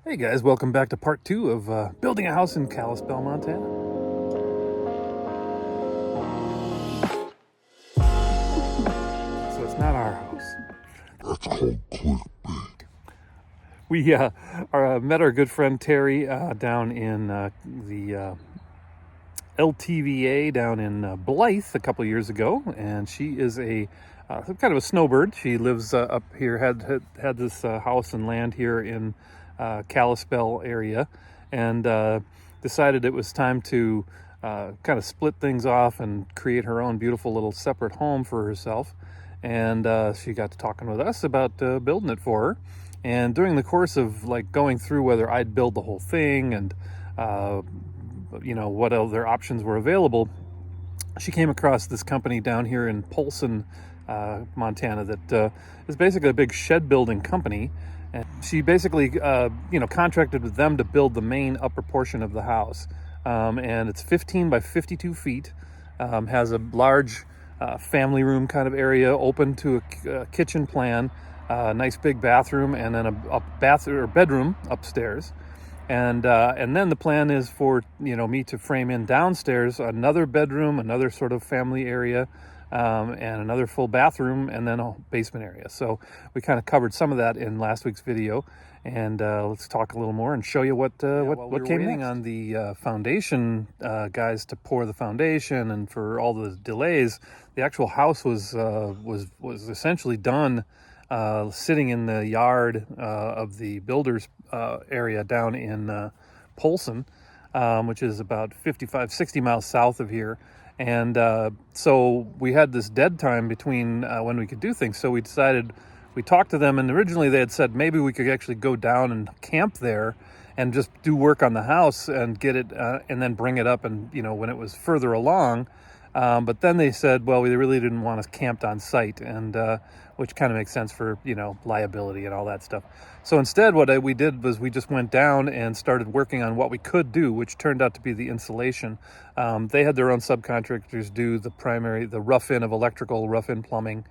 Hey guys, welcome back to part 2 of building a house in Kalispell, Montana. So it's not our house. That's called clickbait. We met our good friend Terry down in the LTVA down in Blythe a couple years ago, and she is a kind of a snowbird. She lives up here, had this house and land here in Kalispell area, and decided it was time to kind of split things off and create her own beautiful little separate home for herself. And she got to talking with us about building it for her. And during the course of like going through whether I'd build the whole thing and what other options were available, she came across this company down here in Polson, Montana, that is basically a big shed building company. And she basically, contracted with them to build the main upper portion of the house. And it's 15 by 52 feet, has a large family room kind of area, open to a kitchen plan, nice big bathroom, and then a bedroom upstairs. And then the plan is for me to frame in downstairs another bedroom, another sort of family area, and another full bathroom, and then a basement area. So we kind of covered some of that in last week's video, and let's talk a little more and show you what came next. On the foundation guys to pour the foundation, and for all the delays, the actual house was essentially done. Sitting in the yard of the builder's area down in Polson, which is about 60 miles south of here. And so we had this dead time between when we could do things. So we talked to them, and originally they had said maybe we could actually go down and camp there and just do work on the house and get it and then bring it up and when it was further along. But then they said, well, we really didn't want us camped on site, and which kind of makes sense for liability and all that stuff. So instead, what we did was we just went down and started working on what we could do, which turned out to be the insulation. They had their own subcontractors do the rough-in of electrical, rough-in plumbing.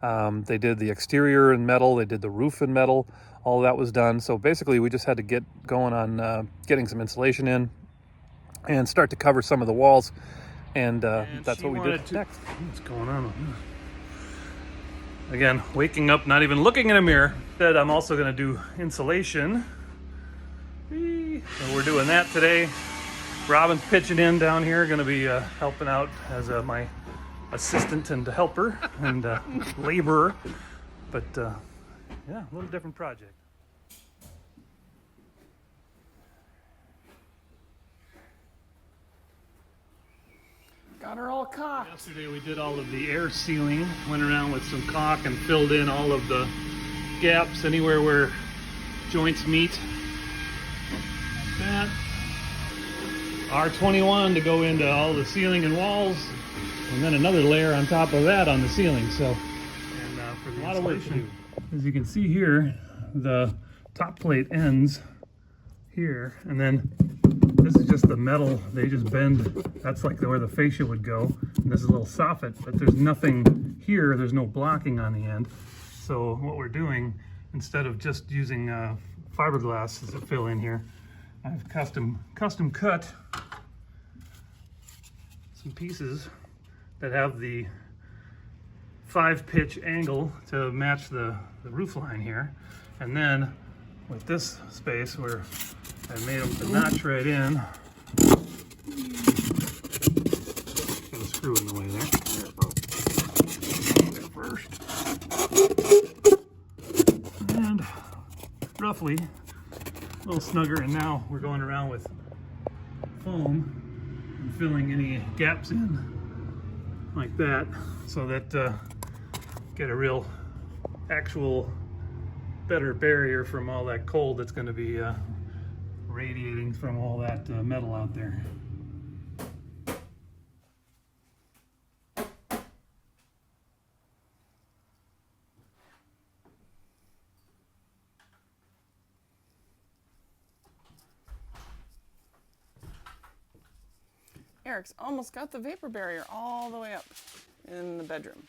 They did the exterior in metal. They did the roof in metal. All that was done. So basically, we just had to get going on getting some insulation in and start to cover some of the walls. And that's what we did next. What's going on? Again, waking up, not even looking in a mirror. Said I'm also going to do insulation. So we're doing that today. Robin's pitching in down here, going to be helping out as my assistant and helper and laborer. But yeah, a little different project. Got her all cocked. Yesterday we did all of the air sealing, went around with some caulk and filled in all of the gaps anywhere where joints meet. Like that. R21 to go into all the ceiling and walls, and then another layer on top of that on the ceiling. So, and for a lot of work to do. As you can see here, the top plate ends here, and then this is just the metal. They just bend. That's like where the fascia would go. And this is a little soffit, but there's nothing here. There's no blocking on the end. So what we're doing, instead of just using fiberglass to fill in here, I've custom cut some pieces that have the 5-pitch angle to match the roof line here. And then with this space where I made them to notch right in. Got a screw in the way there. There first. And roughly a little snugger, and now we're going around with foam and filling any gaps in like that, so that get a real actual better barrier from all that cold that's going to be radiating from all that metal out there. Eric's almost got the vapor barrier all the way up in the bedroom.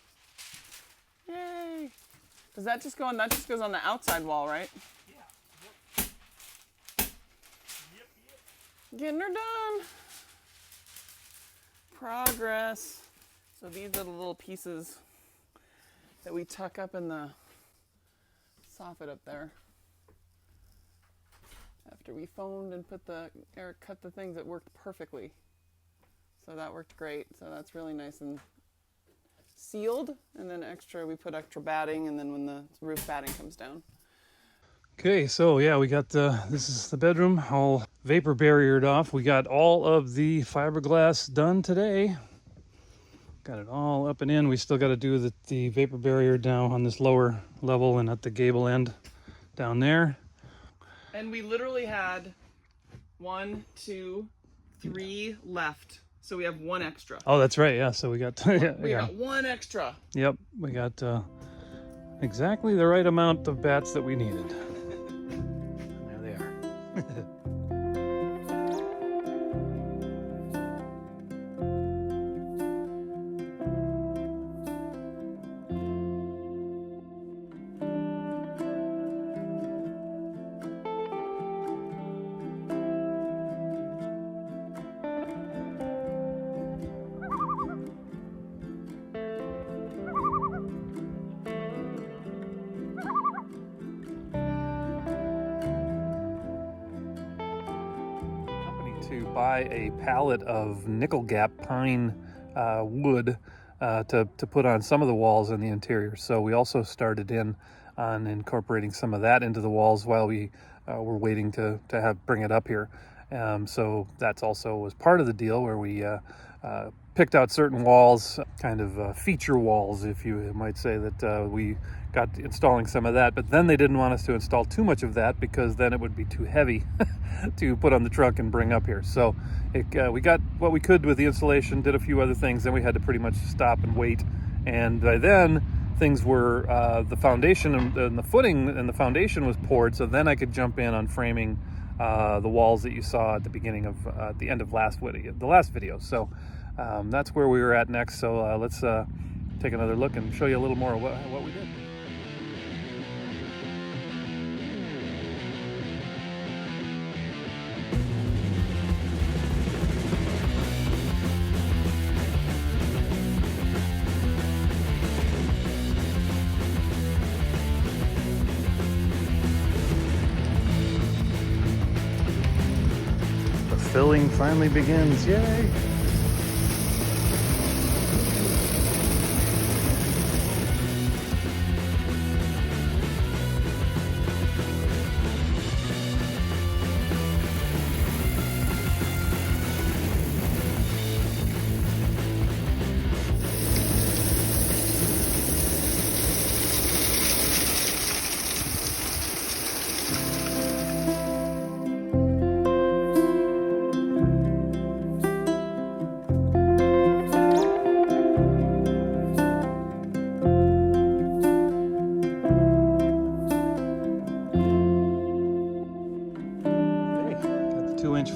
Yay! Does that just go on? That just goes on the outside wall, right? Yeah. Getting her done. Progress. So these are the little pieces that we tuck up in the soffit up there. After we foamed and Eric cut the things, it worked perfectly. So that worked great. So that's really nice and sealed. And then we put extra batting, and then when the roof batting comes down. Okay, so yeah, we got this is the bedroom all vapor barriered off. We got all of the fiberglass done today. Got it all up and in. We still got to do the vapor barrier down on this lower level and at the gable end down there. And we literally had 1, 2, 3 left. So we have 1 extra. Oh, that's right. Yeah, so we got We got 1 extra. Yep, we got exactly the right amount of bats that we needed. There they are. To buy a pallet of nickel gap pine wood to put on some of the walls in the interior. So we also started in on incorporating some of that into the walls while we were waiting to bring it up here. So that's also was part of the deal where we picked out certain walls, kind of feature walls, if you might say, that we got installing some of that. But then they didn't want us to install too much of that because then it would be too heavy to put on the truck and bring up here. So we got what we could with the installation, did a few other things, then we had to pretty much stop and wait. And by then things were the foundation and the footing and the foundation was poured, so then I could jump in on framing the walls that you saw at the beginning of the end of the last video. So that's where we were at next. So let's take another look and show you a little more of what we did. The filling finally begins. Yay!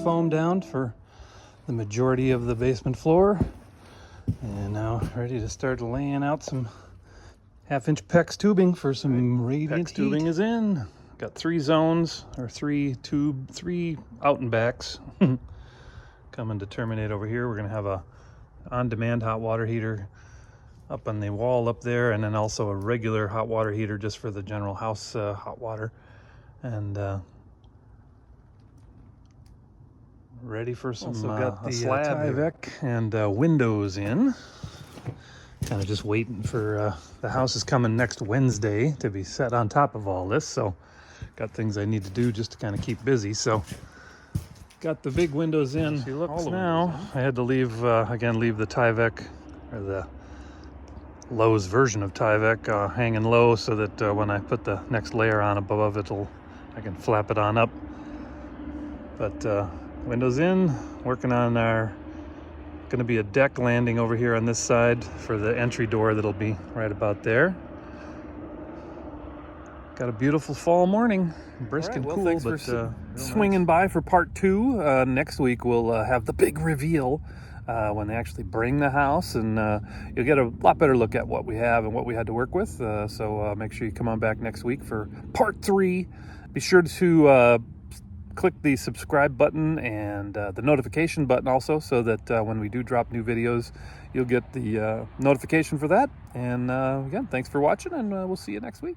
Foam down for the majority of the basement floor, and now ready to start laying out some 1/2-inch PEX tubing for some radiant heat. Tubing is in. Got 3 zones, or 3 out and backs coming to terminate over here. We're gonna have a on-demand hot water heater up on the wall up there, and then also a regular hot water heater just for the general house hot water, and ready for some got the slab Tyvek and windows in. Kind of just waiting for the house is coming next Wednesday to be set on top of all this, so got things I need to do just to kind of keep busy. So got the big windows in. She looks now. I had to leave leave the Tyvek, or the Lowe's version of Tyvek, hanging low so that when I put the next layer on above it, I can flap it on up. But windows in, working on going to be a deck landing over here on this side for the entry door that'll be right about there. Got a beautiful fall morning, brisk and cool. Thanks for swinging by for part 2. Next week we'll have the big reveal when they actually bring the house, and you'll get a lot better look at what we have and what we had to work with. So make sure you come on back next week for part 3. Be sure to click the subscribe button and the notification button also, so that when we do drop new videos, you'll get the notification for that. And again, thanks for watching, and we'll see you next week.